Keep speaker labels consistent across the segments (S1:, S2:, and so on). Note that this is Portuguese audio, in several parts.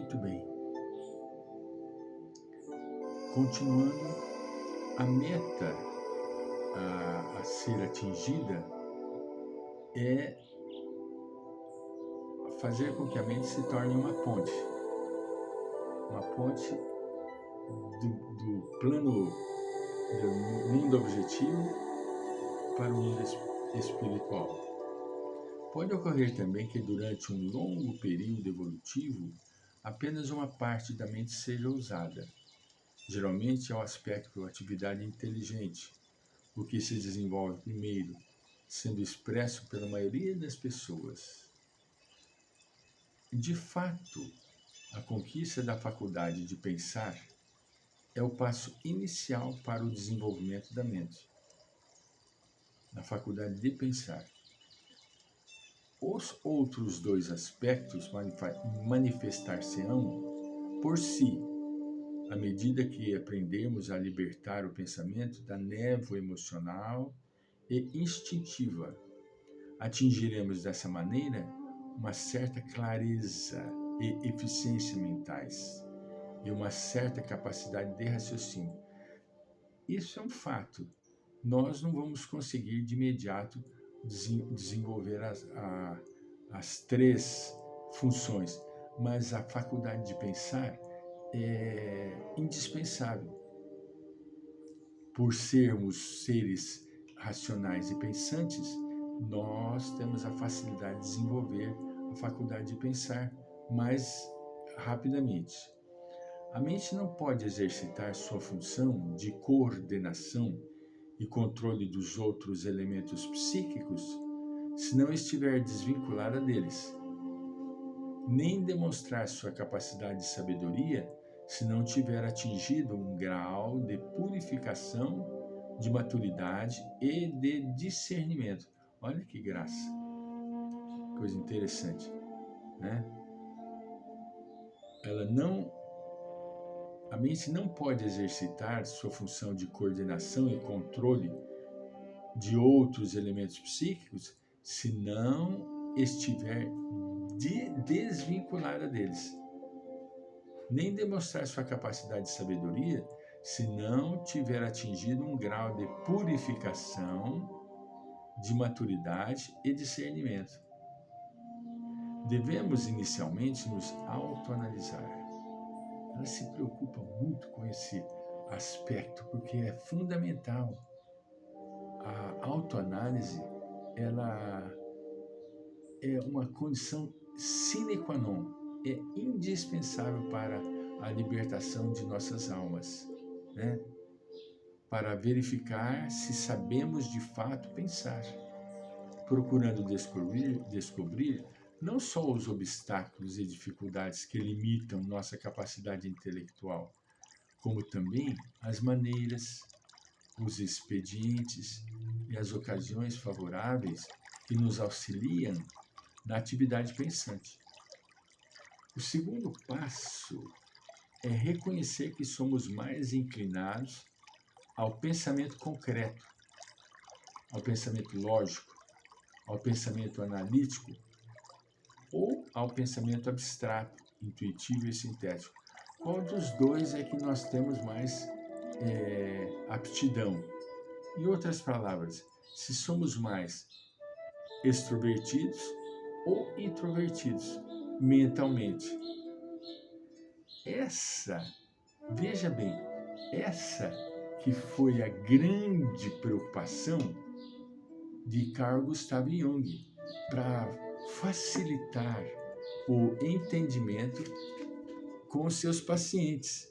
S1: Muito bem. Continuando, a meta a ser atingida é fazer com que a mente se torne uma ponte do plano do mundo objetivo para o mundo espiritual. Pode ocorrer também que durante um longo período evolutivo, apenas uma parte da mente seja usada. Geralmente é o aspecto atividade inteligente, o que se desenvolve primeiro, sendo expresso pela maioria das pessoas. De fato, a conquista da faculdade de pensar é o passo inicial para o desenvolvimento da mente. A faculdade de pensar. Os outros dois aspectos manifestar-se-ão por si, à medida que aprendemos a libertar o pensamento da névoa emocional e instintiva. Atingiremos dessa maneira uma certa clareza e eficiência mentais e uma certa capacidade de raciocínio. Isso é um fato. Nós não vamos conseguir de imediato desenvolver as três funções, mas a faculdade de pensar é indispensável. Por sermos seres racionais e pensantes, nós temos a facilidade de desenvolver a faculdade de pensar mais rapidamente. A mente não pode exercitar sua função de coordenação e controle dos outros elementos psíquicos se não estiver desvinculada deles, nem demonstrar sua capacidade de sabedoria se não tiver atingido um grau de purificação, de maturidade e de discernimento. Olha que graça, coisa interessante, né? A mente não pode exercitar sua função de coordenação e controle de outros elementos psíquicos se não estiver desvinculada deles. Nem demonstrar sua capacidade de sabedoria se não tiver atingido um grau de purificação, de maturidade e discernimento. Devemos inicialmente nos autoanalisar. Ela se preocupa muito com esse aspecto porque é fundamental. A autoanálise, ela é uma condição sine qua non, é indispensável para a libertação de nossas almas, né? Para verificar se sabemos de fato pensar, procurando descobrir não só os obstáculos e dificuldades que limitam nossa capacidade intelectual, como também as maneiras, os expedientes e as ocasiões favoráveis que nos auxiliam na atividade pensante. O segundo passo é reconhecer que somos mais inclinados ao pensamento concreto, ao pensamento lógico, ao pensamento analítico ou ao pensamento abstrato, intuitivo e sintético. Qual dos dois é que nós temos mais aptidão? Em outras palavras, se somos mais extrovertidos ou introvertidos mentalmente. Veja bem, essa que foi a grande preocupação de Carl Gustav Jung para facilitar o entendimento com os seus pacientes.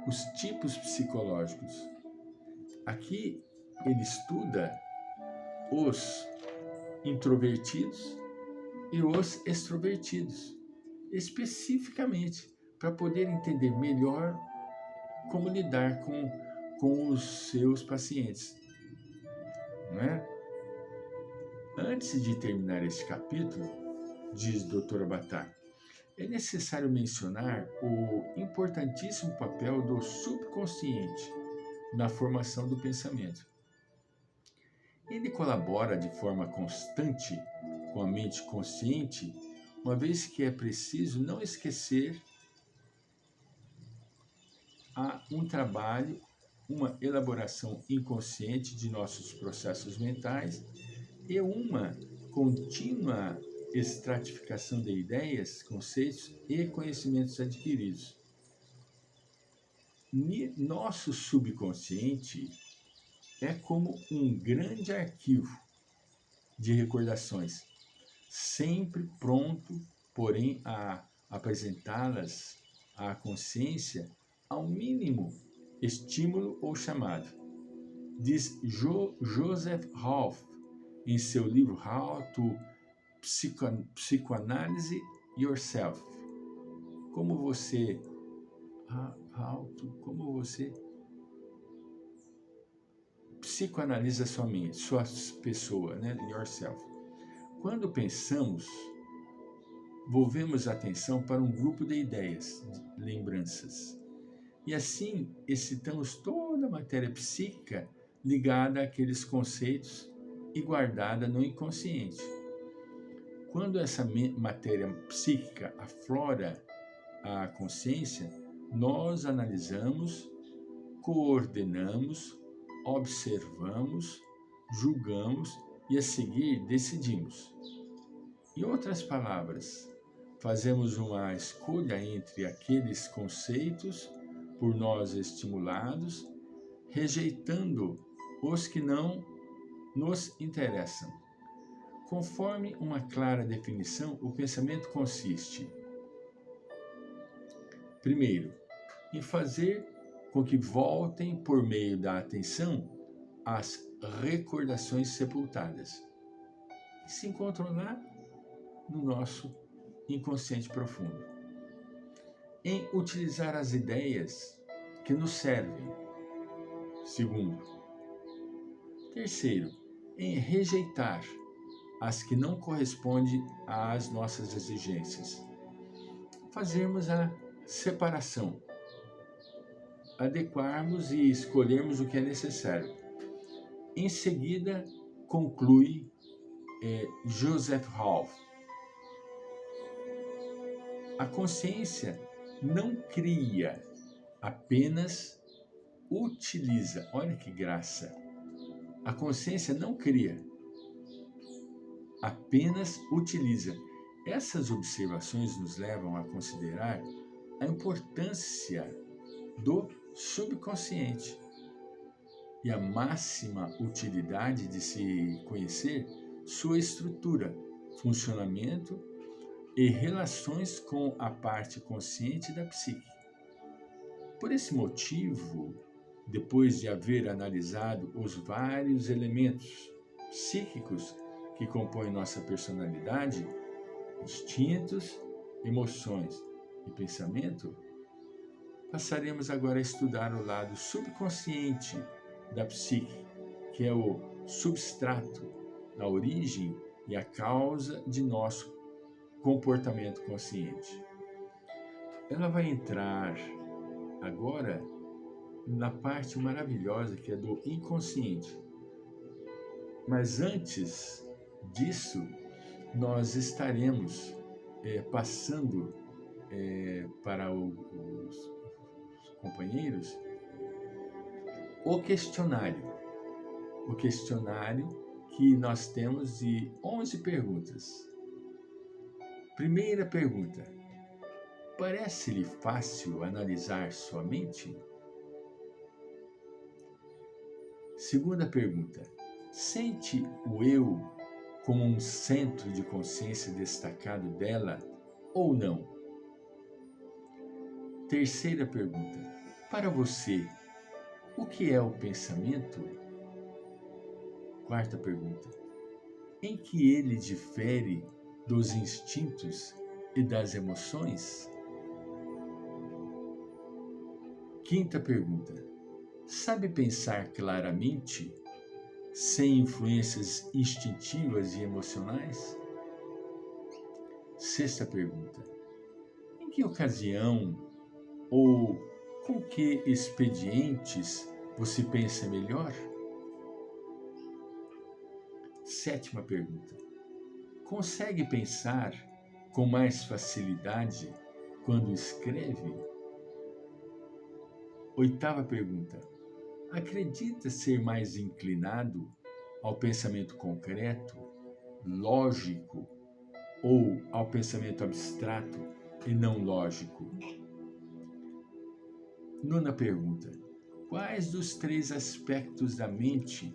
S1: Os tipos psicológicos. Aqui ele estuda os introvertidos e os extrovertidos, especificamente, para poder entender melhor como lidar com os seus pacientes. Não é? Antes de terminar este capítulo, diz Dr. Bataille, é necessário mencionar o importantíssimo papel do subconsciente na formação do pensamento. Ele colabora de forma constante com a mente consciente, uma vez que é preciso não esquecer um trabalho, uma elaboração inconsciente de nossos processos mentais e uma contínua estratificação de ideias, conceitos e conhecimentos adquiridos. Nosso subconsciente é como um grande arquivo de recordações, sempre pronto, porém, a apresentá-las à consciência ao mínimo estímulo ou chamado. Diz Joseph Rolfe em seu livro How to Psychoanalyze Yourself. Como você psicoanalisa sua mente, sua pessoa, né? Yourself. Quando pensamos, volvemos a atenção para um grupo de ideias, de lembranças. E assim excitamos toda a matéria psíquica ligada àqueles conceitos e guardada no inconsciente. Quando essa matéria psíquica aflora a consciência, nós analisamos, coordenamos, observamos, julgamos e a seguir decidimos. Em outras palavras, fazemos uma escolha entre aqueles conceitos por nós estimulados, rejeitando os que não nos interessam. Conforme uma clara definição, o pensamento consiste, primeiro, em fazer com que voltem por meio da atenção as recordações sepultadas, que se encontram lá no nosso inconsciente profundo. Em utilizar as ideias que nos servem. Segundo. Terceiro, em rejeitar as que não correspondem às nossas exigências. Fazermos a separação, adequarmos e escolhermos o que é necessário. Em seguida, conclui Joseph Rolfe. A consciência não cria, apenas utiliza. Olha que graça! A consciência não cria, apenas utiliza. Essas observações nos levam a considerar a importância do subconsciente e a máxima utilidade de se conhecer sua estrutura, funcionamento e relações com a parte consciente da psique. Por esse motivo, depois de haver analisado os vários elementos psíquicos que compõem nossa personalidade, instintos, emoções e pensamento, passaremos agora a estudar o lado subconsciente da psique, que é o substrato, a origem e a causa de nosso comportamento consciente. Ela vai entrar agora na parte maravilhosa que é do inconsciente. Mas antes disso, nós estaremos passando para os companheiros o questionário que nós temos de 11 perguntas. Primeira pergunta: parece-lhe fácil analisar sua mente? Segunda pergunta: sente o eu como um centro de consciência destacado dela ou não? Terceira pergunta: para você, o que é o pensamento? Quarta pergunta: em que ele difere dos instintos e das emoções? Quinta pergunta: sabe pensar claramente, sem influências instintivas e emocionais? Sexta pergunta: em que ocasião ou com que expedientes você pensa melhor? Sétima pergunta: consegue pensar com mais facilidade quando escreve? 8ª pergunta. Acredita ser mais inclinado ao pensamento concreto, lógico, ou ao pensamento abstrato e não lógico? 9ª pergunta. Quais dos 3 aspectos da mente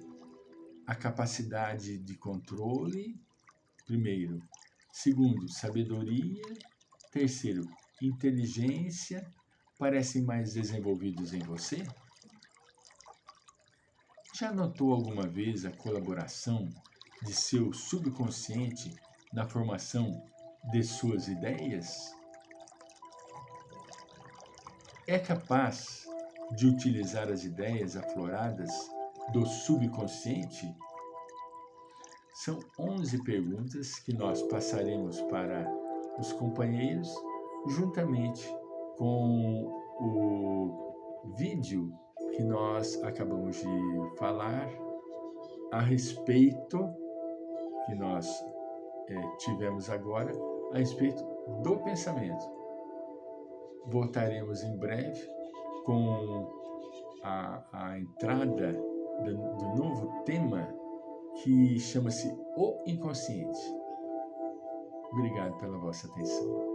S1: a capacidade de controle? Primeiro. Segundo, sabedoria. Terceiro, inteligência parecem mais desenvolvidos em você? Já notou alguma vez a colaboração de seu subconsciente na formação de suas ideias? É capaz de utilizar as ideias afloradas do subconsciente? São 11 perguntas que nós passaremos para os companheiros, juntamente com o vídeo que nós acabamos de falar a respeito, que nós tivemos agora, a respeito do pensamento. Voltaremos em breve com a entrada do novo tema, que chama-se O Inconsciente. Obrigado pela vossa atenção.